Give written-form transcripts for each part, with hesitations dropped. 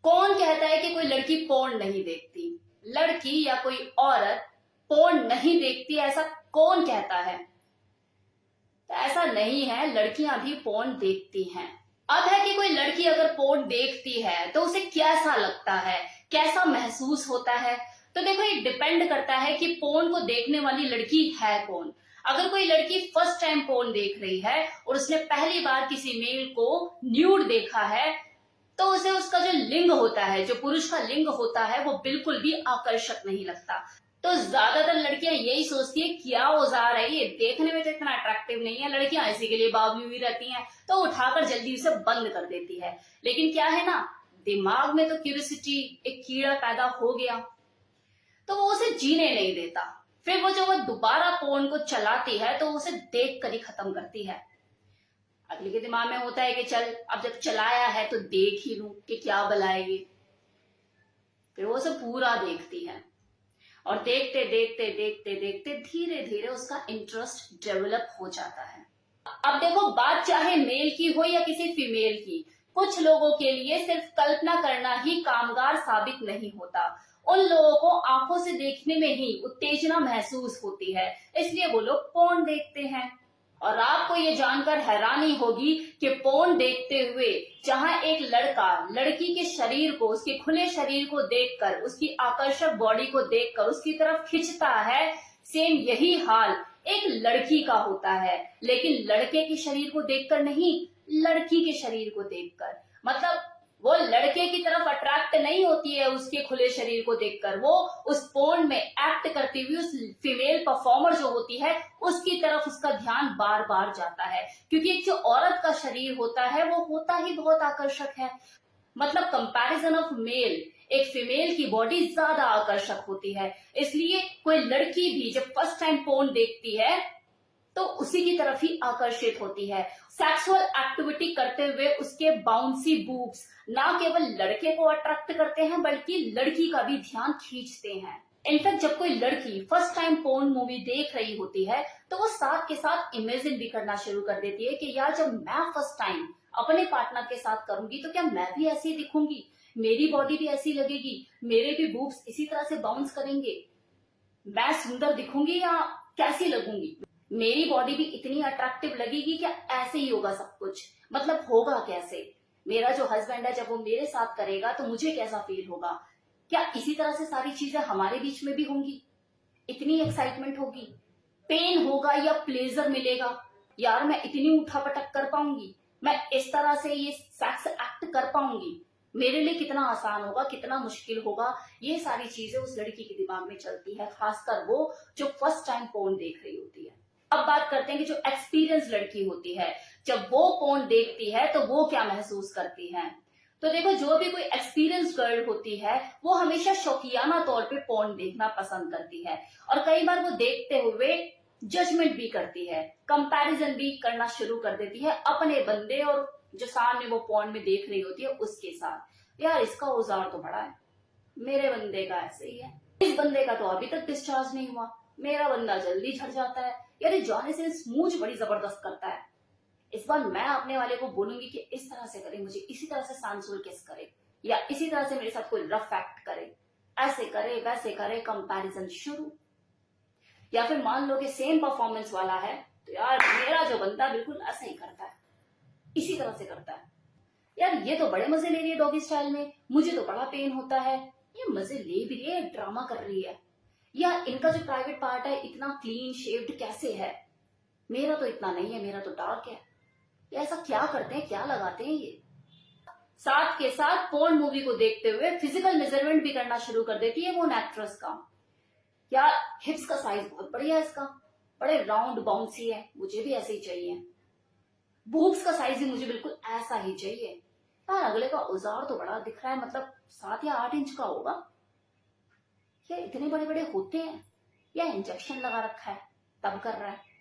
कौन कहता है कि कोई लड़की पोर्न नहीं देखती? लड़की या कोई औरत पोर्न नहीं देखती, ऐसा कौन कहता है? तो ऐसा नहीं है, लड़कियां भी पोर्न देखती हैं। अब है कि कोई लड़की अगर पोर्न देखती है तो उसे कैसा लगता है, कैसा महसूस होता है? तो देखो, ये डिपेंड करता है कि पोर्न को देखने वाली लड़की है कौन। अगर कोई लड़की फर्स्ट टाइम पोर्न देख रही है और उसने पहली बार किसी मेल को न्यूड देखा है, तो उसे उसका जो लिंग होता है, जो पुरुष का लिंग होता है, वो बिल्कुल भी आकर्षक नहीं लगता। तो ज्यादातर लड़कियां यही सोचती है क्या औजार है ये, देखने में तो इतना अट्रैक्टिव नहीं है, लड़कियां इसी के लिए बावली हुई रहती हैं, तो उठाकर जल्दी उसे बंद कर देती है। लेकिन क्या है ना, दिमाग में तो क्यूरियोसिटी, एक कीड़ा पैदा हो गया, तो वो उसे जीने नहीं देता। फिर वो जब वो दोबारा पोर्न को चलाती है तो उसे देख कर ही खत्म करती है। अगले के दिमाग में होता है कि चल अब जब चलाया है तो देख ही लूं कि क्या बलाएगी। फिर वो उसे पूरा देखती है और देखते देखते देखते देखते धीरे धीरे उसका इंटरेस्ट डेवलप हो जाता है। अब देखो, बात चाहे मेल की हो या किसी फीमेल की, कुछ लोगों के लिए सिर्फ कल्पना करना ही कामगार साबित नहीं होता। उन लोगों को आंखों से देखने में ही उत्तेजना महसूस होती है, इसलिए वो लोग पोर्न देखते हैं। और आपको ये जानकर हैरानी होगी कि पोर्न देखते हुए जहां एक लड़का लड़की के शरीर को, उसके खुले शरीर को देखकर, उसकी आकर्षक बॉडी को देखकर उसकी तरफ खिंचता है, सेम यही हाल एक लड़की का होता है, लेकिन लड़के के शरीर को देखकर नहीं, लड़की के शरीर को देखकर। मतलब वो लड़के की तरफ अट्रैक्ट नहीं होती है उसके खुले शरीर को देखकर, वो उस पोर्न में एक्ट करती हुई उस फीमेल परफॉर्मर जो होती है उसकी तरफ उसका ध्यान बार बार जाता है, क्योंकि एक जो औरत का शरीर होता है वो होता ही बहुत आकर्षक है। मतलब कंपैरिजन ऑफ मेल, एक फीमेल की बॉडी ज्यादा आकर्षक होती है, इसलिए कोई लड़की भी जब फर्स्ट टाइम पोर्न देखती है तो उसी की तरफ ही आकर्षित होती है। सेक्सुअल एक्टिविटी करते हुए उसके बाउंसी बूब्स ना केवल लड़के को अट्रैक्ट करते हैं बल्कि लड़की का भी ध्यान खींचते हैं। इनफैक्ट जब कोई लड़की फर्स्ट टाइम पोर्न मूवी देख रही होती है तो वो साथ के साथ इमेजिन भी करना शुरू कर देती है कि यार जब मैं फर्स्ट टाइम अपने पार्टनर के साथ करूंगी तो क्या मैं भी ऐसी दिखूंगी, मेरी बॉडी भी ऐसी लगेगी, मेरे भी बूब्स इसी तरह से बाउंस करेंगे, मैं सुंदर दिखूंगी या कैसी लगूंगी, मेरी बॉडी भी इतनी अट्रैक्टिव लगेगी क्या, ऐसे ही होगा सब कुछ, मतलब होगा कैसे, मेरा जो हस्बैंड है जब वो मेरे साथ करेगा तो मुझे कैसा फील होगा, क्या इसी तरह से सारी चीजें हमारे बीच में भी होंगी, इतनी एक्साइटमेंट होगी, पेन होगा या प्लेजर मिलेगा, यार मैं इतनी उठापटक कर पाऊंगी, मैं इस तरह से ये सेक्स एक्ट कर पाऊंगी, मेरे लिए कितना आसान होगा, कितना मुश्किल होगा, ये सारी चीजें उस लड़की के दिमाग में चलती है, खासकर वो जो फर्स्ट टाइम पोर्न देख रही होती है। अब बात करते हैं कि जो एक्सपीरियंस लड़की होती है जब वो पोर्न देखती है तो वो क्या महसूस करती है। तो देखो, जो भी कोई एक्सपीरियंस गर्ल होती है वो हमेशा शौकियाना तौर पे पोर्न देखना पसंद करती है और कई बार वो देखते हुए जजमेंट भी करती है, कंपैरिजन भी करना शुरू कर देती है अपने बंदे और जो सामने वो पोर्न में देख रही होती है उसके साथ। यार इसका औजार तो बड़ा है, मेरे बंदे का ऐसे ही है, इस बंदे का तो अभी तक डिस्चार्ज नहीं हुआ, मेरा बंदा जल्दी झड़ जाता है, यार जाने से स्मूच बड़ी जबरदस्त करता है, इस बार मैं अपने वाले को बोलूंगी कि इस तरह से करे, मुझे इसी तरह से सांसुल किस करे, या इसी तरह से मेरे साथ कोई रफ एक्ट करे, ऐसे करे वैसे करे, कंपैरिजन शुरू। या फिर मान लो कि सेम परफॉर्मेंस वाला है तो यार मेरा जो बंदा बिल्कुल ऐसे ही करता है, इसी तरह से करता है, यार ये तो बड़े मजे ले रही है डॉगी स्टाइल में, मुझे तो बड़ा पेन होता है, ये मजे ले भी रही है, ड्रामा कर रही है, या इनका जो प्राइवेट पार्ट है इतना क्लीन शेव्ड कैसे है, मेरा तो इतना नहीं है, मेरा तो डार्क है, या ऐसा क्या करते हैं, क्या लगाते हैं ये। साथ के साथ पोर्न मूवी को देखते हुए फिजिकल मेजरमेंट भी करना शुरू कर देती है वो एक्ट्रेस का, यार हिप्स का साइज बहुत बढ़िया है इसका, बड़े राउंड बाउंसी है, मुझे भी ऐसे ही चाहिए, बूब्स का साइज भी मुझे बिल्कुल ऐसा ही चाहिए, यार अगले का औजार तो बड़ा दिख रहा है, मतलब 7 या 8 इंच का होगा, क्या इतने बड़े बड़े होते हैं, या इंजेक्शन लगा रखा है तब कर रहा है।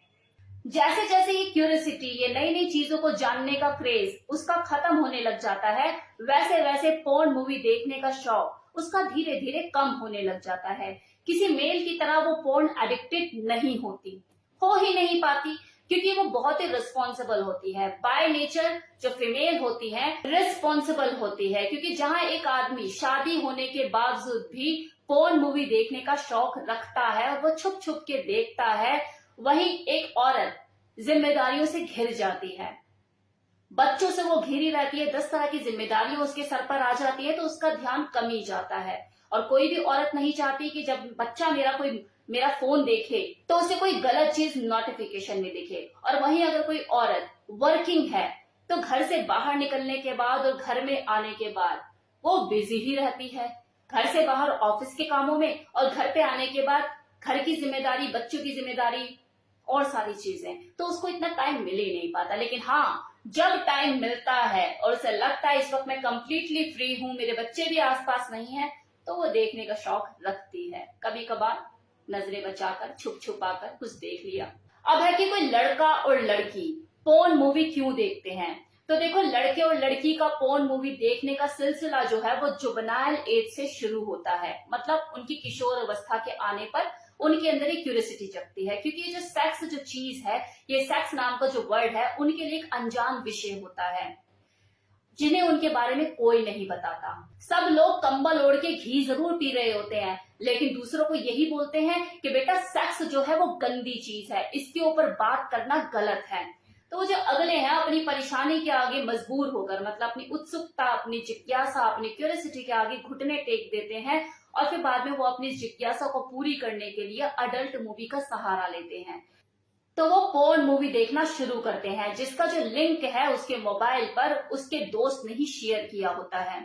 जैसे जैसे ये क्यूरियोसिटी, ये नई नई चीजों को जानने का क्रेज उसका खत्म होने लग जाता है, वैसे वैसे पोर्न मूवी देखने का शौक उसका धीरे धीरे कम होने लग जाता है। किसी मेल की तरह वो पोर्न एडिक्टेड नहीं होती, हो ही नहीं पाती, क्योंकि वो बहुत ही रिस्पॉन्सिबल होती है। बाय नेचर जो फीमेल होती है रिस्पॉन्सिबल होती है, क्योंकि जहां एक आदमी शादी होने के बावजूद भी पोर्न मूवी देखने का शौक रखता है और वो छुप छुप के देखता है, वहीं एक औरत जिम्मेदारियों से घिर जाती है, बच्चों से वो घिरी रहती है, 10 तरह की जिम्मेदारियां उसके सर पर आ जाती है, तो उसका ध्यान कम ही जाता है। और कोई भी औरत नहीं चाहती कि जब बच्चा मेरा फोन देखे तो उसे कोई गलत चीज नोटिफिकेशन में दिखे। और वहीं अगर कोई औरत वर्किंग है तो घर से बाहर निकलने के बाद और घर में आने के बाद वो बिजी ही रहती है, घर से बाहर ऑफिस के कामों में और घर पे आने के बाद घर की जिम्मेदारी, बच्चों की जिम्मेदारी और सारी चीजें, तो उसको इतना टाइम मिल ही नहीं पाता। लेकिन हाँ, जब टाइम मिलता है और उसे लगता है इस वक्त मैं कंप्लीटली फ्री हूं, मेरे बच्चे भी आसपास नहीं है, तो वो देखने का शौक रखती है। कभी कभार नजरें बचाकर छुप छुपाकर कुछ देख लिया। अब है कि कोई लड़का और लड़की पोर्न मूवी क्यों देखते हैं। तो देखो, लड़के और लड़की का पोर्न मूवी देखने का सिलसिला जो है वो जुवेनाइल एज से शुरू होता है, मतलब उनकी किशोर अवस्था के आने पर उनके अंदर एक क्यूरियोसिटी जगती है। क्योंकि ये जो सेक्स जो चीज है, ये सेक्स नाम का जो वर्ड है, उनके लिए एक अनजान विषय होता है जिन्हें उनके बारे में कोई नहीं बताता। सब लोग कंबल ओढ़ के घी जरूर पी रहे होते हैं, लेकिन दूसरों को यही बोलते हैं कि बेटा सेक्स जो है वो गंदी चीज है, इसके ऊपर बात करना गलत है। तो वो जो अगले हैं अपनी परेशानी के आगे मजबूर होकर, मतलब अपनी उत्सुकता, अपनी जिज्ञासा, अपनी क्यूरियोसिटी के आगे घुटने टेक देते हैं और फिर बाद में वो अपनी जिज्ञासा को पूरी करने के लिए अडल्ट मूवी का सहारा लेते हैं। तो वो पोर्न मूवी देखना शुरू करते हैं, जिसका जो लिंक है उसके मोबाइल पर उसके दोस्त ने ही शेयर किया होता है।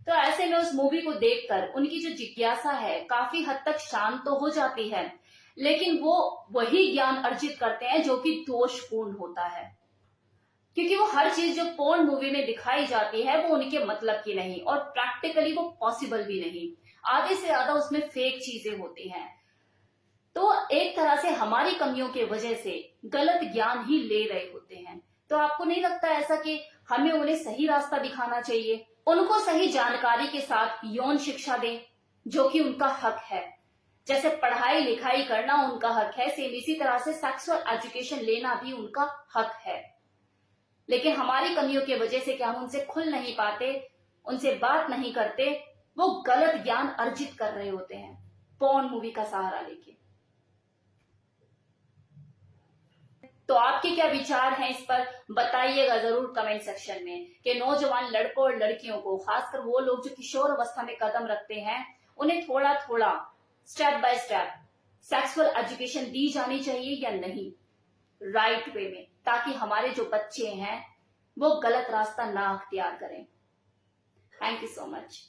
तो ऐसे में उस मूवी को देखकर उनकी जो जिज्ञासा है काफी हद तक शांत तो हो जाती है, लेकिन वो वही ज्ञान अर्जित करते हैं जो कि दोषपूर्ण होता है। क्योंकि वो हर चीज जो पोर्न मूवी में दिखाई जाती है वो उनके मतलब की नहीं और प्रैक्टिकली वो पॉसिबल भी नहीं। आधे से ज्यादा उसमें फेक चीजें होती हैं। तो एक तरह से हमारी कमियों की वजह से गलत ज्ञान ही ले रहे होते हैं। तो आपको नहीं लगता ऐसा कि हमें उन्हें सही रास्ता दिखाना चाहिए, उनको सही जानकारी के साथ यौन शिक्षा दें, जो कि उनका हक है। जैसे पढ़ाई लिखाई करना उनका हक है, सेम इसी तरह से सेक्सुअल एजुकेशन लेना भी उनका हक है। लेकिन हमारी कमियों की वजह से क्या हम उनसे खुल नहीं पाते, उनसे बात नहीं करते, वो गलत ज्ञान अर्जित कर रहे होते हैं पोर्न मूवी का सहारा लेके। तो आपके क्या विचार हैं इस पर, बताइएगा जरूर कमेंट सेक्शन में कि नौजवान लड़कों और लड़कियों को, खासकर वो लोग जो किशोर अवस्था में कदम रखते हैं, उन्हें थोड़ा थोड़ा step by step sexual education दी जानी चाहिए या नहीं, राइट वे में, ताकि हमारे जो बच्चे हैं वो गलत रास्ता ना अख्तियार करें। Thank you so much.